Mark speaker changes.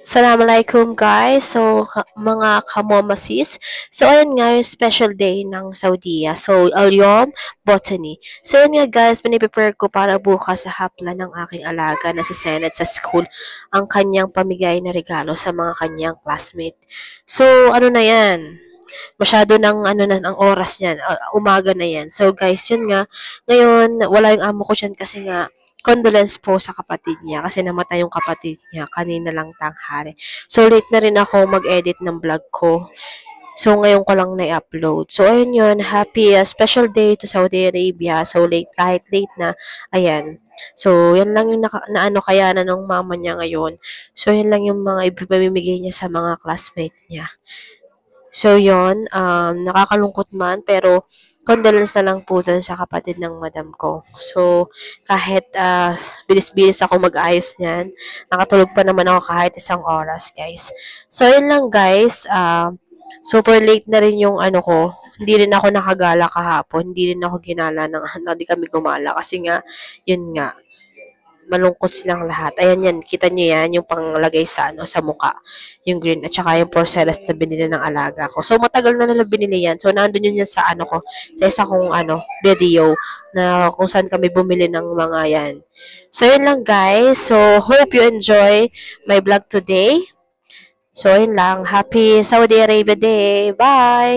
Speaker 1: Assalamualaikum guys. So, mga kamomasis. So, ayun nga yung special day ng Saudiya. So, Al-Yom Botany. So, ayun nga guys, piniprepare ko para bukas sa hapla ng aking alaga na si Senate sa school ang kanyang pamigay na regalo sa mga kanyang classmate. So, ano na yan? Masyado ng ano na ang oras niyan, umaga na yan. So guys, yun nga, ngayon wala yung amo ko diyan kasi nga condolence po sa kapatid niya kasi namatay yung kapatid niya kanina lang tanghali. So late na rin ako mag-edit ng vlog ko. So ngayon ko lang na-upload. So ayun yun, happy special day to Saudi Arabia. So late kahit late na, ayan. So yan lang yung na ano kaya na nung mama niya ngayon. So yan lang yung mga ibibigay niya sa mga classmate niya. So, yon nakakalungkot man, pero condolence na lang po dun sa kapatid ng madam ko. So, kahit bilis-bilis ako mag-ayos niyan, nakatulog pa naman ako kahit isang oras, guys. So, yun lang, guys. Super late na rin yung ano ko. Hindi rin ako nakagala kahapon. Hindi rin ako ginala ng hindi kami gumala kasi nga, yun nga, malungkot silang lahat. Ayan yan, kita nyo yan, yung panglagay sa ano sa muka, yung green at saka yung porcelas na binili ng alaga ko. So matagal na nila binili yan. So nandun yun sa ano ko, sa isa kong ano, video na kung saan kami bumili ng mga yan. So yun lang guys. So hope you enjoy my vlog today. So yun lang. Happy Saudi Arabia Day. Bye!